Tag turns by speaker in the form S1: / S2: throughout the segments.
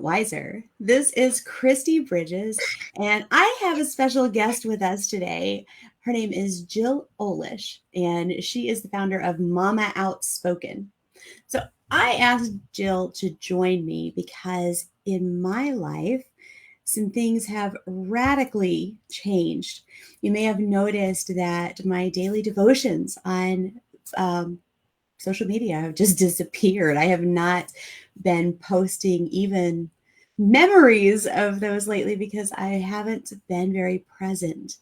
S1: wiser. This is Kristi Bridges, and I have a special guest with us today. Her name is Jill Olish, and she is the founder of Mama Outspoken. So I asked Jill to join me because in my life, some things have radically changed. You may have noticed that my daily devotions on um, social media have just disappeared. I have not been posting even memories of those lately because I haven't been very present.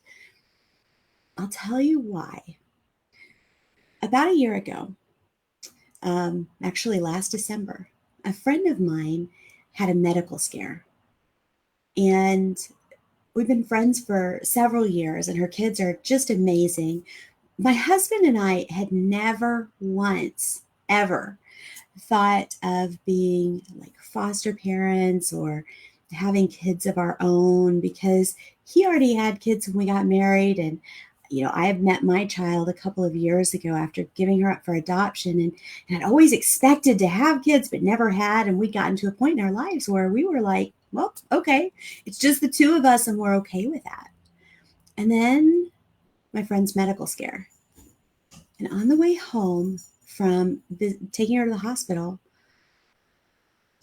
S1: I'll tell you why. About a year ago, actually last December, a friend of mine had a medical scare. And we've been friends for several years, and her kids are just amazing. My husband and I had never once, ever thought of being like foster parents or having kids of our own because he already had kids when we got married. And I had met my child a couple of years ago after giving her up for adoption, and I'd always expected to have kids but never had. And we'd gotten to a point in our lives where we were like, well, okay, it's just the two of us and we're okay with that. And then my friend's medical scare. And on the way home from taking her to the hospital,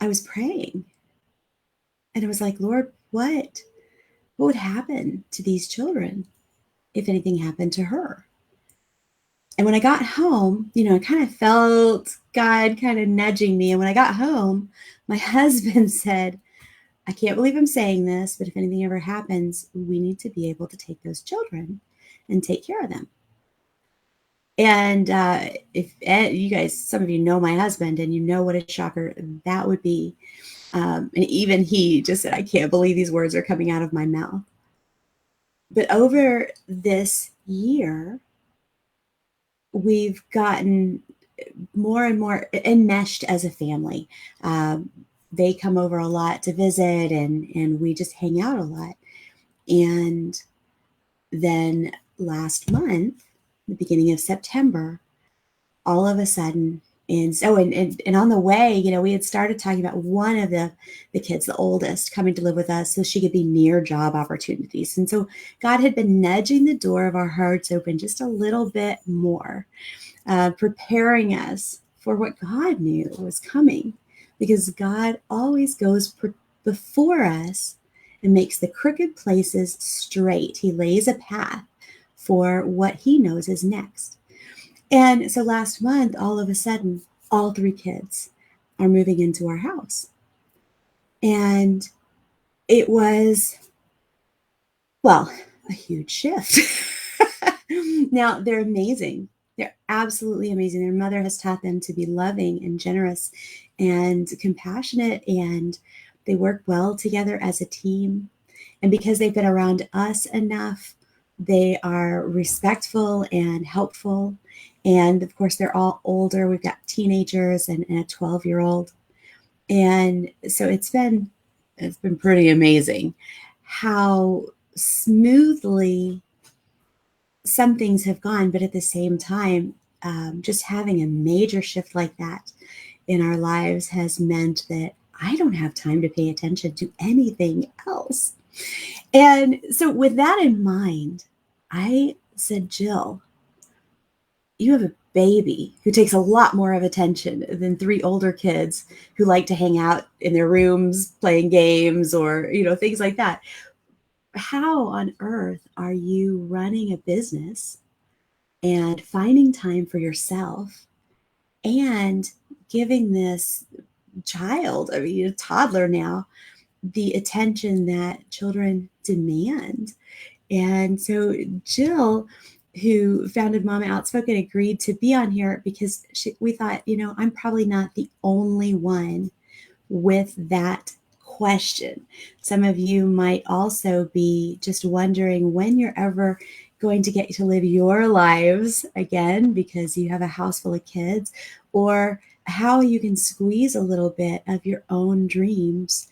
S1: I was praying. And I was like, Lord, what would happen to these children if anything happened to her? And when I got home, I kind of felt God kind of nudging me. And when I got home, my husband said, I can't believe I'm saying this, but if anything ever happens, we need to be able to take those children and take care of them. And if you guys, some of you know my husband, and you know what a shocker that would be. And even he just said, I can't believe these words are coming out of my mouth. But over this year, we've gotten more and more enmeshed as a family. They come over a lot to visit, and we just hang out a lot. And then last month, the beginning of September, all of a sudden, and on the way, we had started talking about one of the kids, the oldest, coming to live with us so she could be near job opportunities. And so God had been nudging the door of our hearts open just a little bit more, preparing us for what God knew was coming, because God always goes before us and makes the crooked places straight. He lays a path for what he knows is next. And so last month, all of a sudden, all three kids are moving into our house. And it was, well, a huge shift. Now, they're amazing. They're absolutely amazing. Their mother has taught them to be loving and generous and compassionate, and they work well together as a team. And because they've been around us enough, they are respectful and helpful. And of course, they're all older. We've got teenagers and a 12-year-old. And so it's been pretty amazing how smoothly some things have gone. But at the same time, just having a major shift like that in our lives has meant that I don't have time to pay attention to anything else. And so with that in mind, I said, Jill, you have a baby who takes a lot more of attention than three older kids who like to hang out in their rooms playing games or, things like that. How on earth are you running a business and finding time for yourself and giving this child, a toddler now, the attention that children demand? And so Jill, who founded Mama Outspoken, agreed to be on here because we thought, I'm probably not the only one with that question. Some of you might also be just wondering when you're ever going to get to live your lives again because you have a house full of kids, or how you can squeeze a little bit of your own dreams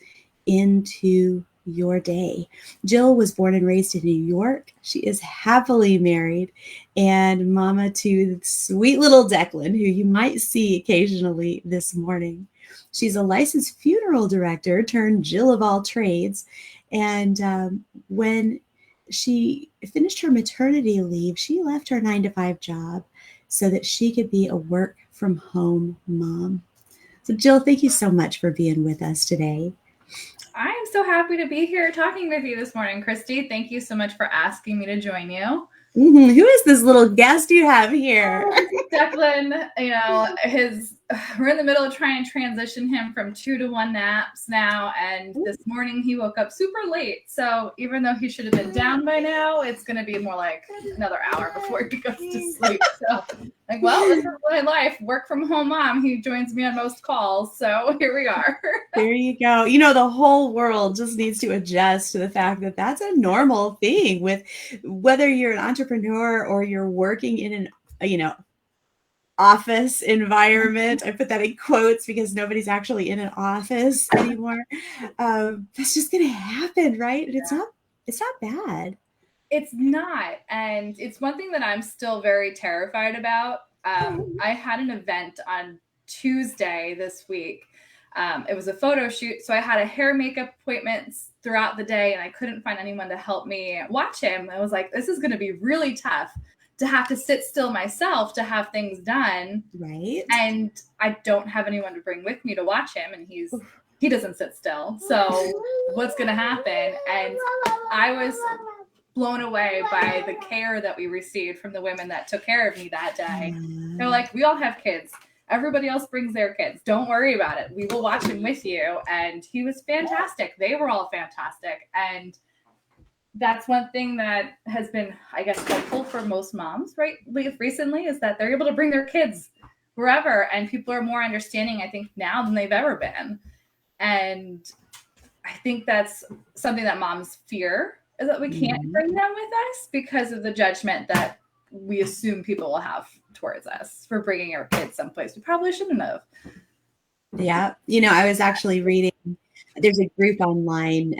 S1: into your day. Jill was born and raised in New York. She is happily married and mama to sweet little Declan, who you might see occasionally this morning. She's a licensed funeral director turned Jill of all trades. And when she finished her maternity leave, she left her 9-to-5 job so that she could be a work from home mom. So Jill, thank you so much for being with us today.
S2: I am so happy to be here talking with you this morning, Kristi. Thank you so much for asking me to join you.
S1: Mm-hmm. Who is this little guest you have here?
S2: Declan, we're in the middle of trying to transition him from 2 to 1 naps now. And this morning he woke up super late. So even though he should have been down by now, it's going to be more like another hour before he goes to sleep. So well, this is my life. Work from home mom. He joins me on most calls. So here we are.
S1: There you go. The whole world just needs to adjust to the fact that that's a normal thing, with whether you're an entrepreneur or you're working in an, office environment. I put that in quotes because nobody's actually in an office anymore. That's just going to happen, right? And it's not bad.
S2: It's not. And it's one thing that I'm still very terrified about. I had an event on Tuesday this week. It was a photo shoot. So I had a hair makeup appointments throughout the day and I couldn't find anyone to help me watch him. I was like, this is going to be really tough to have to sit still myself to have things done.
S1: Right.
S2: And I don't have anyone to bring with me to watch him. And he doesn't sit still. So what's going to happen? And I was blown away by the care that we received from the women that took care of me that day. They're like, we all have kids. Everybody else brings their kids. Don't worry about it. We will watch him with you. And he was fantastic. They were all fantastic. And that's one thing that has been, I guess, helpful for most moms right recently, is that they're able to bring their kids wherever. And people are more understanding, I think, now than they've ever been. And I think that's something that moms fear, is that we can't bring them with us because of the judgment that we assume people will have towards us for bringing our kids someplace we probably shouldn't have.
S1: Yeah. I was actually reading, there's a group online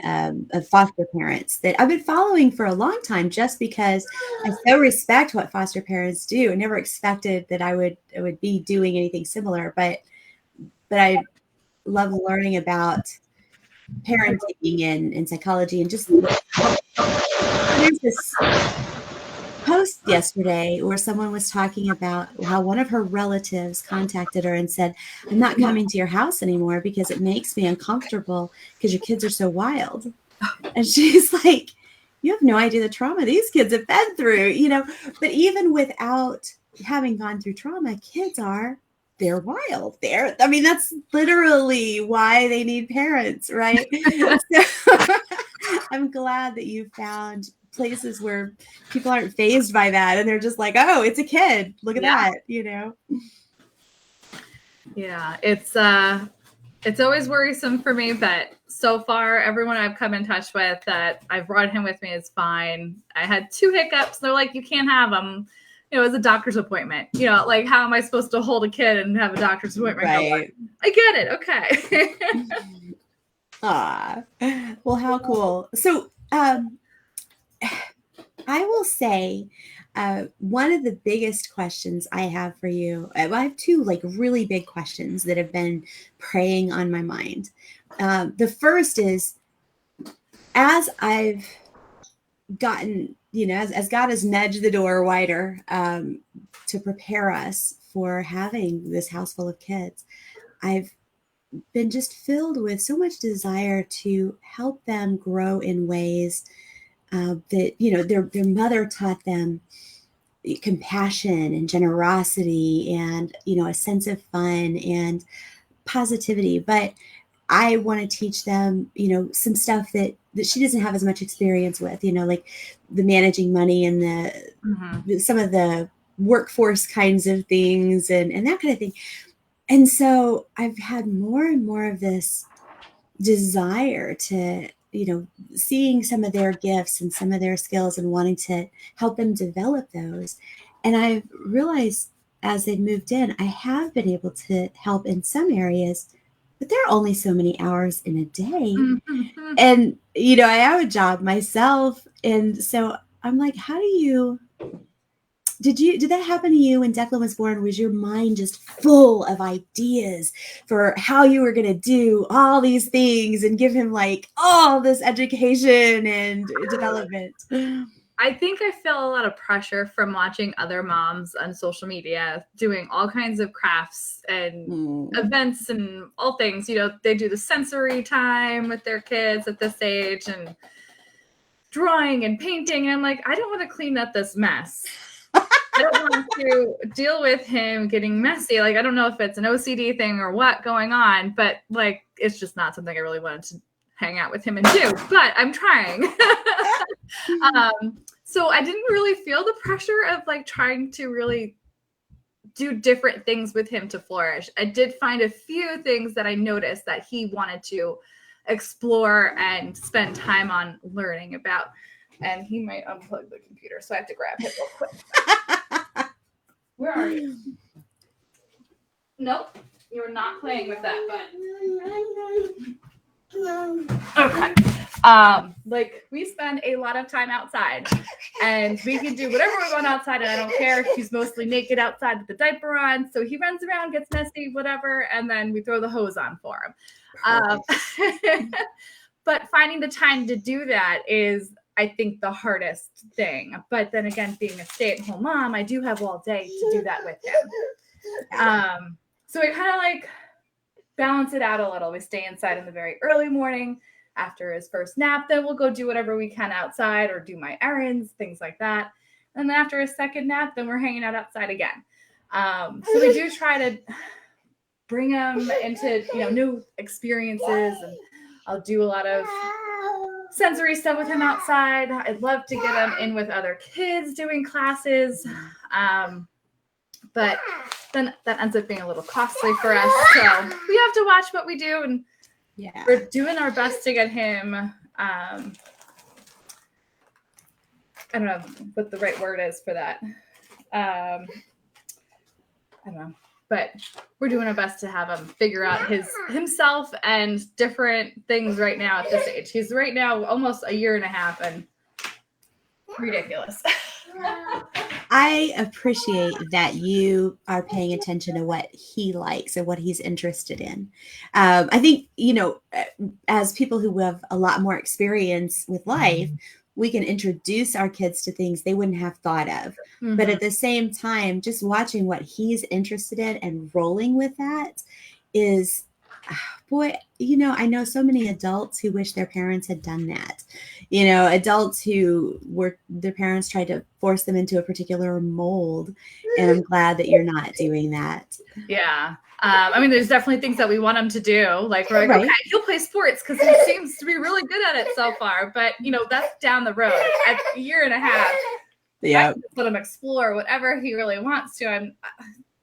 S1: of foster parents that I've been following for a long time, just because I so respect what foster parents do. I never expected that I would be doing anything similar, but I love learning about parenting and psychology, and just there's this post yesterday where someone was talking about how one of her relatives contacted her and said, I'm not coming to your house anymore because it makes me uncomfortable because your kids are so wild. And she's like, you have no idea the trauma these kids have been through, but even without having gone through trauma, they're wild. That's literally why they need parents, right? So, I'm glad that you found places where people aren't fazed by that and they're just like, oh, it's a kid. Look at that,
S2: Yeah, it's always worrisome for me, but so far everyone I've come in touch with that I've brought him with me is fine. I had 2 hiccups. They're like, you can't have them. It was a doctor's appointment. Like, how am I supposed to hold a kid and have a doctor's appointment?
S1: Right.
S2: I get it. Okay.
S1: Well, how cool. So, I will say, one of the biggest questions I have for you, I have 2 really big questions that have been preying on my mind. The first is, as I've gotten, as God has nudged the door wider to prepare us for having this house full of kids, I've been just filled with so much desire to help them grow in ways that, their mother taught them compassion and generosity and, a sense of fun and positivity. But I want to teach them, some stuff that she doesn't have as much experience with, like the managing money and some of the workforce kinds of things and that kind of thing. And so I've had more and more of this desire to, seeing some of their gifts and some of their skills and wanting to help them develop those. And I've realized as they've moved in, I have been able to help in some areas, but there are only so many hours in a day. Mm-hmm. And, I have a job myself. And so I'm like, how do you did that happen to you when Declan was born? Was your mind just full of ideas for how you were going to do all these things and give him like all this education and development?
S2: I think I feel a lot of pressure from watching other moms on social media doing all kinds of crafts and events and all things. You know, they do the sensory time with their kids at this age and drawing and painting. And I'm like, I don't want to clean up this mess. I don't want to deal with him getting messy. Like, I don't know if it's an OCD thing or what going on, but like, it's just not something I really wanted to hang out with him and do, but I'm trying. So I didn't really feel the pressure of like trying to really do different things with him to flourish. I did find a few things that I noticed that he wanted to explore and spend time on learning about. And he might unplug the computer, so I have to grab it real quick. Where are you? Nope, you're not playing with that button. Okay. Like we spend a lot of time outside and we can do whatever we want outside, and I don't care if he's mostly naked outside with the diaper on. So he runs around, gets messy, whatever, and then we throw the hose on for him. But finding the time to do that is, I think, the hardest thing. But then again, being a stay-at-home mom, I do have all day to do that with him. So we kind of like balance it out a little. We stay inside in the very early morning after his first nap. Then we'll go do whatever we can outside or do my errands, things like that. And then after his second nap, then we're hanging out outside again. So we do try to bring him into, you know, new experiences, and I'll do a lot of sensory stuff with him outside. I'd love to get him in with other kids doing classes. But then that ends up being a little costly for us. So we have to watch what we do, and we're doing our best to get him, I don't know what the right word is for that. I don't know, but we're doing our best to have him figure out himself and different things right now at this age. He's right now almost a year and a half and ridiculous.
S1: I appreciate that you are paying attention to what he likes and what he's interested in. I think, you know, as people who have a lot more experience with life, we can introduce our kids to things they wouldn't have thought of. Mm-hmm. But at the same time, just watching what he's interested in and rolling with that is, boy, you know, I know so many adults who wish their parents had done that. You know, adults who their parents tried to force them into a particular mold. And I'm glad that you're not doing that.
S2: Yeah. I mean, there's definitely things that we want him to do. Like, we're like, okay, he'll play sports because he seems to be really good at it so far. But, you know, that's down the road. At a year and a half, I can let him explore whatever he really wants to.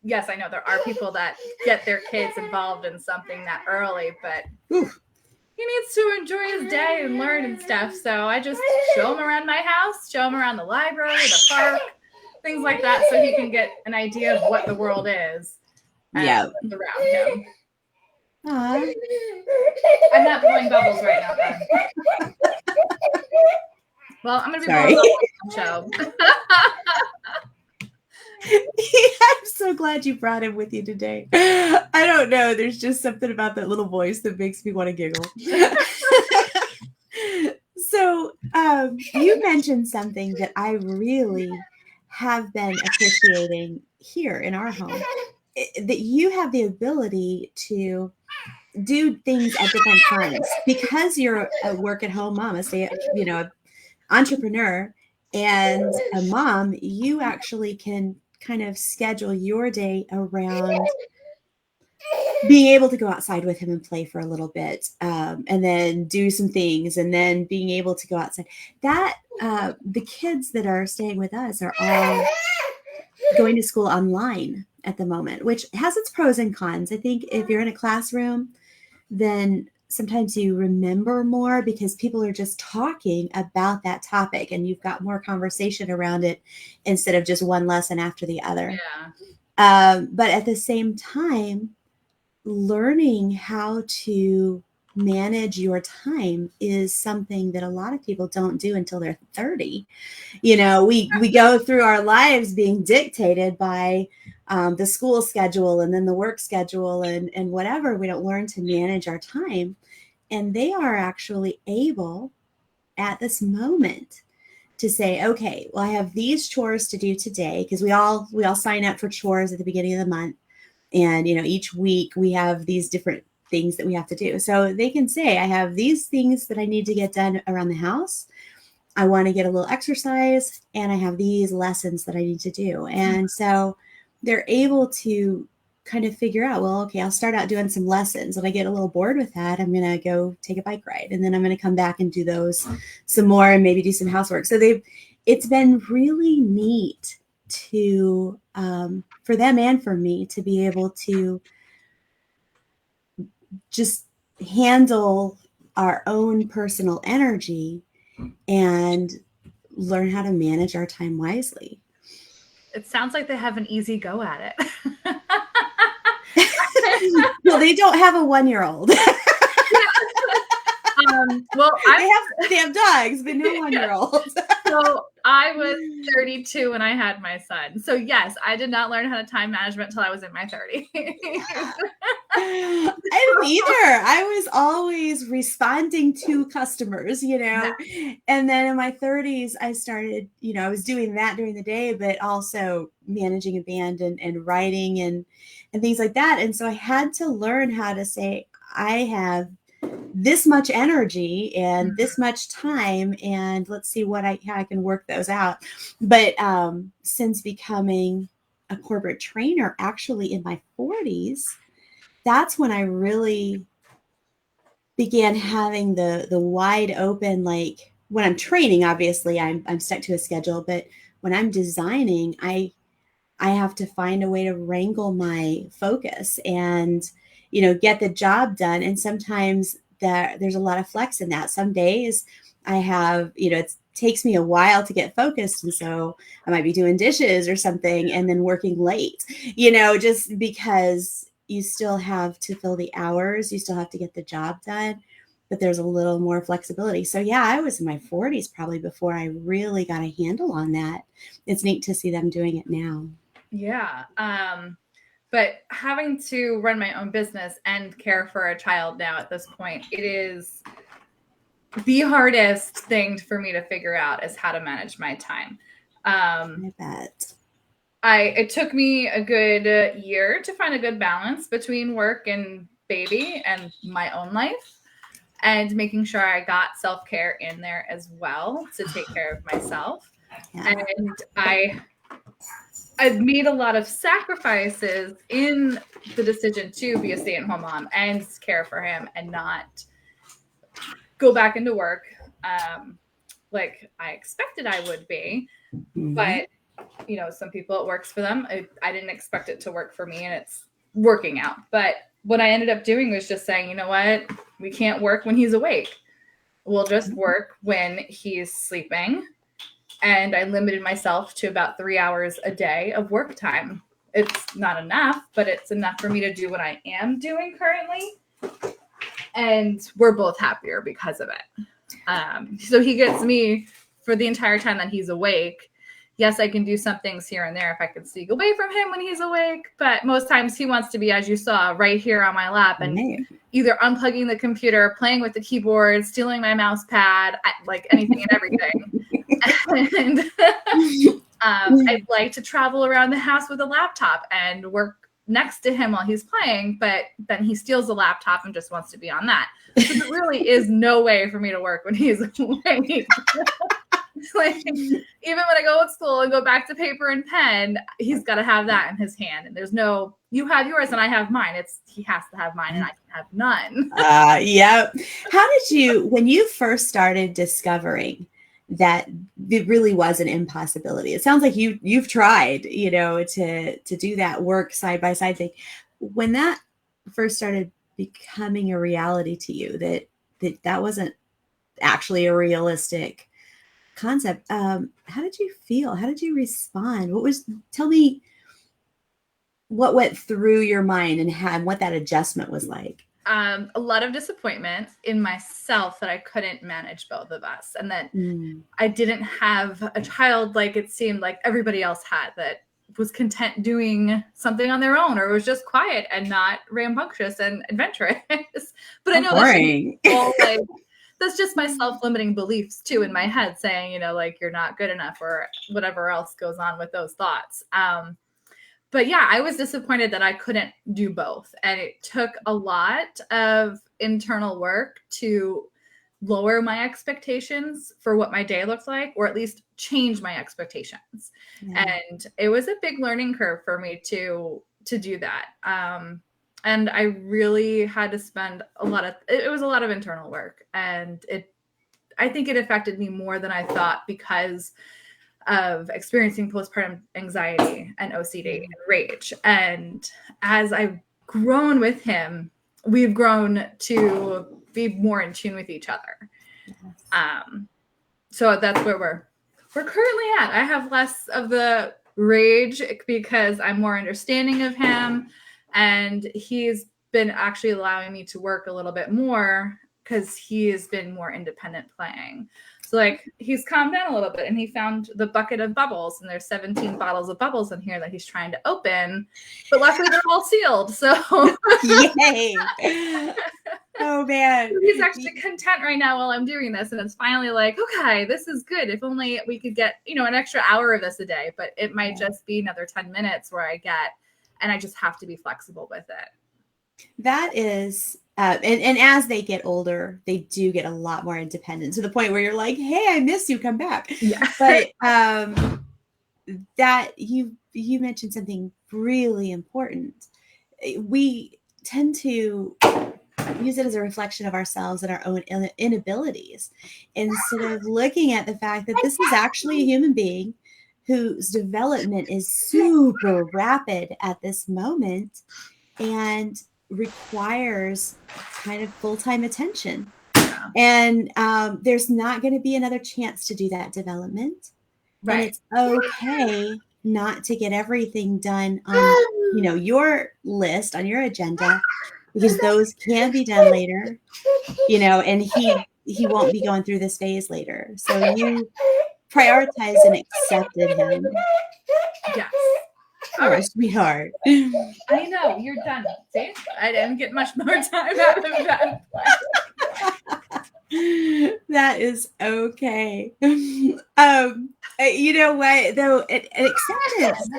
S2: Yes, I know there are people that get their kids involved in something that early, but he needs to enjoy his day and learn and stuff. So I just show him around my house, show him around the library, the park, things like that, so he can get an idea of what the world is. Around him.
S1: Aww.
S2: I'm not blowing bubbles right now, then. Well, I'm going to be blowing bubbles on the show.
S1: I'm so glad you brought him with you today. I don't know. There's just something about that little voice that makes me want to giggle. So you mentioned something that I really have been appreciating here in our home, that you have the ability to do things at different times because you're a work-at-home mom, entrepreneur and a mom. You actually can kind of schedule your day around being able to go outside with him and play for a little bit, and then do some things, and then being able to go outside. That the kids that are staying with us are all going to school online at the moment, which has its pros and cons. I think if you're in a classroom, then sometimes you remember more because people are just talking about that topic and you've got more conversation around it instead of just one lesson after the other.
S2: Yeah.
S1: But at the same time, learning how to manage your time is something that a lot of people don't do until they're 30. You know, we go through our lives being dictated by the school schedule and then the work schedule and whatever. We don't learn to manage our time. And they are actually able at this moment to say, okay, well, I have these chores to do today, because we all sign up for chores at the beginning of the month. And, you know, each week we have these different things that we have to do. So they can say, I have these things that I need to get done around the house. I want to get a little exercise, and I have these lessons that I need to do. And so they're able to kind of figure out, well, okay, I'll start out doing some lessons. When I get a little bored with that, I'm going to go take a bike ride, and then I'm going to come back and do those some more and maybe do some housework. So it's been really neat to, for them and for me to be able to just handle our own personal energy and learn how to manage our time wisely.
S2: It sounds like they have an easy go at it.
S1: Well, they don't have a 1-year-old.
S2: Well,
S1: they have dogs, but no 1-year-old.
S2: So I was 32 when I had my son. So yes, I did not learn how to time management until I was in my 30s.
S1: I didn't either. I was always responding to customers, you know. Yeah. And then in my 30s, I started, you know, I was doing that during the day, but also managing a band and writing and things like that. And so I had to learn how to say, I have this much energy and this much time, and let's see how I can work those out. But since becoming a corporate trainer, actually in my 40s, that's when I really began having the wide open, like when I'm training, obviously I'm stuck to a schedule, but when I'm designing, I have to find a way to wrangle my focus and, you know, get the job done. And sometimes there's a lot of flex in that. Some days I have, you know, it takes me a while to get focused. And so I might be doing dishes or something and then working late, you know, just because you still have to fill the hours, you still have to get the job done, but there's a little more flexibility. So yeah, I was in my 40s probably before I really got a handle on that. It's neat to see them doing it now.
S2: Yeah. But having to run my own business and care for a child now at this point, it is the hardest thing for me to figure out is how to manage my time.
S1: I bet.
S2: It took me a good year to find a good balance between work and baby and my own life, and making sure I got self-care in there as well to take care of myself. Yeah. And I've made a lot of sacrifices in the decision to be a stay-at-home mom and care for him and not go back into work like I expected I would be. Mm-hmm. But, you know, some people it works for them. I didn't expect it to work for me, and it's working out. But what I ended up doing was just saying, you know what? We can't work when he's awake. We'll just work when he's sleeping. And I limited myself to about 3 hours a day of work time. It's not enough, but it's enough for me to do what I am doing currently. And we're both happier because of it. So he gets me for the entire time that he's awake. Yes, I can do some things here and there if I can sneak away from him when he's awake. But most times he wants to be, as you saw, right here on my lap and either unplugging the computer, playing with the keyboard, stealing my mouse pad, like anything and everything. And I'd like to travel around the house with a laptop and work next to him while he's playing, but then he steals the laptop and just wants to be on that. So there really is no way for me to work when he's awake. Like, even when I go to school and go back to paper and pen, he's got to have that in his hand. And there's no, you have yours and I have mine. He has to have mine and I can have none.
S1: Yep. How did you, when you first started discovering that it really was an impossibility? It sounds like you've tried, you know, to do that work side by side thing. When that first started becoming a reality to you, that wasn't actually a realistic concept, how did you feel? How did you respond? Tell me what went through your mind and what that adjustment was like.
S2: a lot of disappointment in myself that I couldn't manage both of us, and that I didn't have a child like it seemed like everybody else had, that was content doing something on their own, or was just quiet and not rambunctious and adventurous. But I know that's just my self-limiting beliefs too in my head, saying, you know, like, you're not good enough, or whatever else goes on with those thoughts. But yeah, I was disappointed that I couldn't do both. And it took a lot of internal work to lower my expectations for what my day looked like, or at least change my expectations. Yeah. And it was a big learning curve for me to do that. And I really had to spend it was a lot of internal work. And I think it affected me more than I thought, because of experiencing postpartum anxiety and OCD and rage. And as I've grown with him, we've grown to be more in tune with each other. Yes. So that's where we're currently at. I have less of the rage because I'm more understanding of him, and he's been actually allowing me to work a little bit more because he has been more independent playing. So like, he's calmed down a little bit, and he found the bucket of bubbles, and there's 17 bottles of bubbles in here that he's trying to open, but luckily they're all sealed. So
S1: yay. Oh man.
S2: He's actually content right now while I'm doing this. And it's finally like, okay, this is good. If only we could get, you know, an extra hour of this a day, but it might just be another 10 minutes where I get, and I just have to be flexible with it.
S1: That is, and as they get older, they do get a lot more independent, to the point where you're like, hey, I miss you, come back.
S2: Yeah.
S1: But that you mentioned something really important. We tend to use it as a reflection of ourselves and our own inabilities, instead of looking at the fact that this is actually a human being whose development is super rapid at this moment and requires kind of full-time attention. Yeah. And there's not going to be another chance to do that development. Right. And it's okay not to get everything done on, you know, your list, on your agenda, because those can be done later, you know, and he won't be going through this phase later. So you prioritized and accepted him.
S2: Yes.
S1: All right, sweetheart.
S2: I know, you're done. See? I didn't get much more time out of that.
S1: That is okay. You know what, though, acceptance.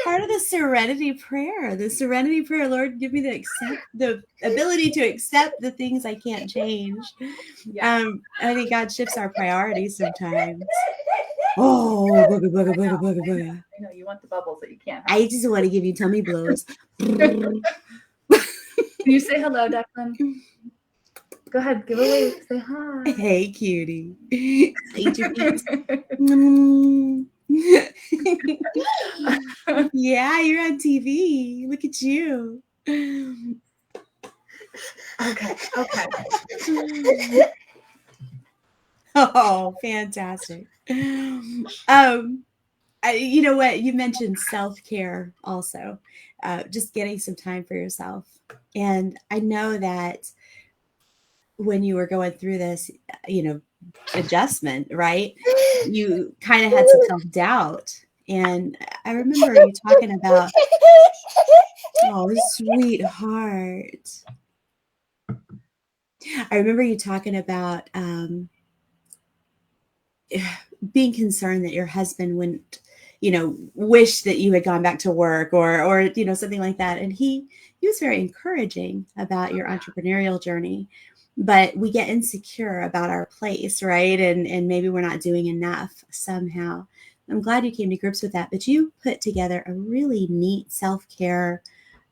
S1: Part of the serenity prayer, Lord, give me the ability to accept the things I can't change. Yeah. I think God shifts our priorities sometimes. Oh, booga, booga, booga, booga, booga.
S2: I know, you want the bubbles that you can't have.
S1: I just want to give you tummy blows.
S2: Can you say hello, Declan? Go ahead, give a wave. Say hi.
S1: Hey, cutie. Eat your feet. Yeah, you're on TV. Look at you.
S2: Okay.
S1: Oh, fantastic. You know what? You mentioned self-care also, just getting some time for yourself. And I know that when you were going through this, you know, adjustment, right? You kind of had some self-doubt. And I remember you talking about, oh, sweetheart. I remember you talking about being concerned that your husband wouldn't, you know, wish that you had gone back to work, or you know, something like that. And he was very encouraging about your entrepreneurial journey. But we get insecure about our place, right? And maybe we're not doing enough somehow. I'm glad you came to grips with that. But you put together a really neat self-care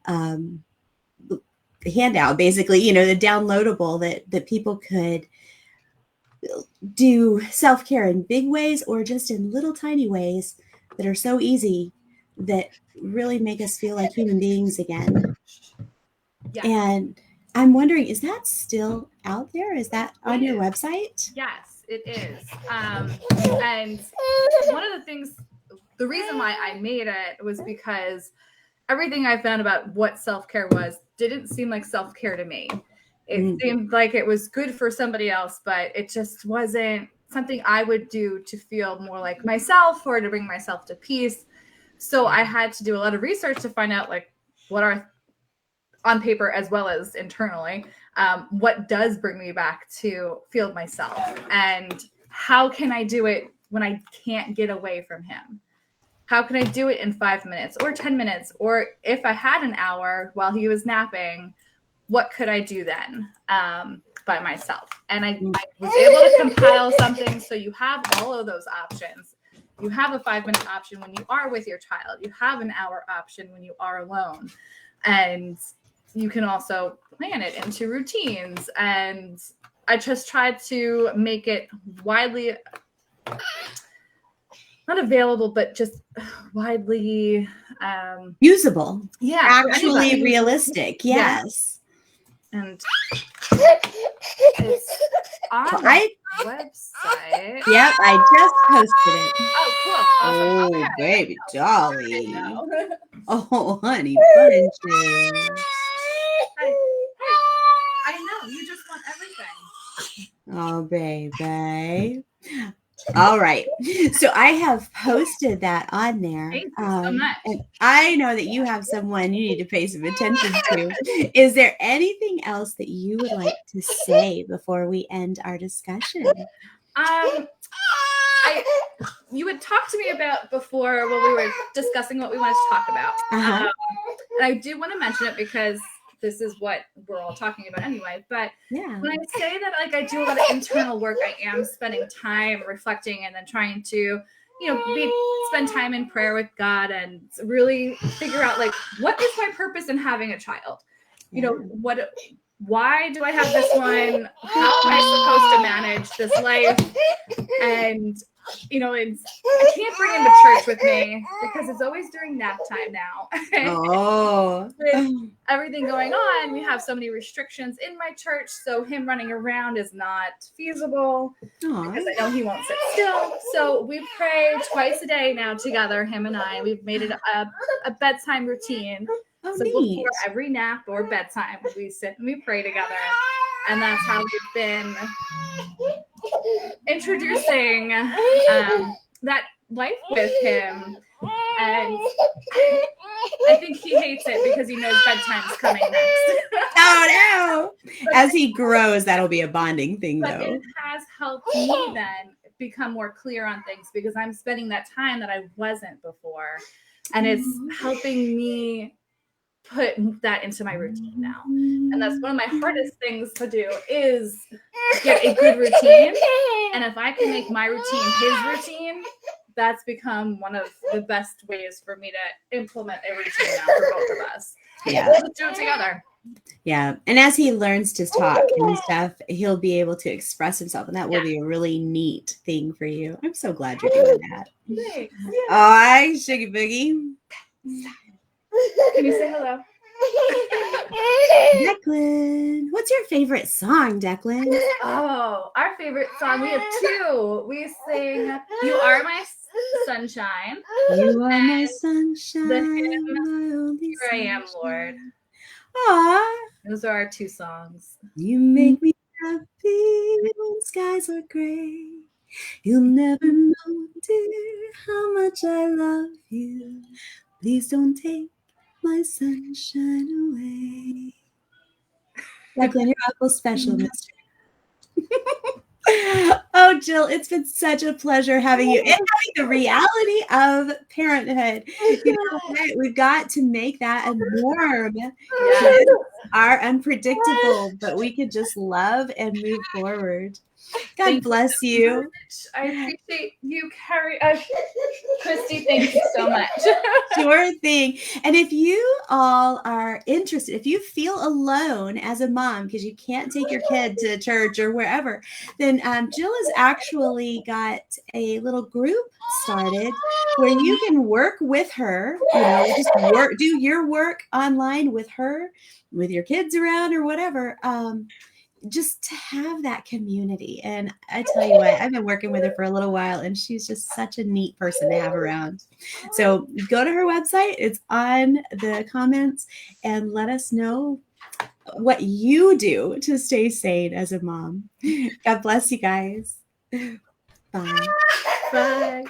S1: handout, basically, you know, the downloadable that people could do self-care in big ways, or just in little tiny ways that are so easy, that really make us feel like human beings again. Yeah. And I'm wondering, is that still out there? Is that on your website?
S2: Yes, it is. And one of the things, the reason why I made it was because everything I found about what self-care was didn't seem like self-care to me. It seemed like it was good for somebody else, but it just wasn't something I would do to feel more like myself or to bring myself to peace. So I had to do a lot of research to find out like what are on paper as well as internally, what does bring me back to feel myself, and how can I do it when I can't get away from him? How can I do it in 5 minutes or 10 minutes? Or if I had an hour while he was napping, what could I do then by myself? And I was able to compile something. So you have all of those options. You have a 5-minute option when you are with your child. You have an hour option when you are alone. And you can also plan it into routines. And I just tried to make it widely, not available, but just widely
S1: usable.
S2: Yeah.
S1: Actually realistic. Yes.
S2: And it's on the website.
S1: Yep, I just posted it.
S2: Oh, cool. Awesome.
S1: Oh,
S2: Okay.
S1: baby dolly.
S2: No.
S1: Oh, honey bunches.
S2: I know. You just want everything.
S1: Oh, baby. All right. So I have posted that on there.
S2: Thank you so much.
S1: And I know that you have someone you need to pay some attention to. Is there anything else that you would like to say before we end our discussion?
S2: You had talked to me about before when we were discussing what we wanted to talk about. And I do want to mention it because this is what we're all talking about anyway. But when I say that, like, I do a lot of internal work, I am spending time reflecting and then trying to, spend time in prayer with God and really figure out, like, what is my purpose in having a child? Why do I have this one? How am I supposed to manage this life? And I can't bring him to church with me because it's always during nap time now. With everything going on, we have so many restrictions in my church, so him running around is not feasible because I know he won't sit still. So we pray twice a day now together, him and I. We've made it a bedtime routine. So before every nap or bedtime, we sit and we pray together. And that's how we've been introducing that life with him. And I think he hates it because he knows bedtime's coming next.
S1: Oh, no. As he grows, that'll be a bonding thing, though.
S2: But it has helped me then become more clear on things because I'm spending that time that I wasn't before. And it's helping me put that into my routine now. And that's one of my hardest things to do is get a good routine. And if I can make my routine his routine, that's become one of the best ways for me to implement a routine now for both of us.
S1: Yeah.
S2: We'll just do it together.
S1: Yeah. And as he learns to talk and stuff, he'll be able to express himself. And that will be a really neat thing for you. I'm so glad you're doing that.
S2: Thanks.
S1: Oh, hi, Shuggy Boogie.
S2: Can you say hello?
S1: Declan, what's your favorite song, Declan?
S2: Oh, our favorite song. We have two. We sing "You Are My Sunshine."
S1: You are my sunshine.
S2: The hymn,
S1: my only
S2: "Here I Am, Lord."
S1: Aww.
S2: Those are our two songs.
S1: You make me happy when skies are gray. You'll never know, dear, how much I love you. Please don't take my sunshine away. Declan, you're awful special, mister. Oh, Jill, it's been such a pleasure having you and having the reality of parenthood. We've got to make that a norm. Kids are unpredictable, but we could just love and move forward. God bless you.
S2: I appreciate you, Carrie. Kristi, thank you so much.
S1: Sure thing. And if you all are interested, if you feel alone as a mom because you can't take your kid to church or wherever, then Jill has actually got a little group started where you can work with her, just do your work online with her, with your kids around or whatever. just to have that community. And I tell you what, I've been working with her for a little while, and she's just such a neat person to have around. So go to her website. It's on the comments, and let us know what you do to stay sane as a mom. God bless you guys. Bye.
S3: Bye.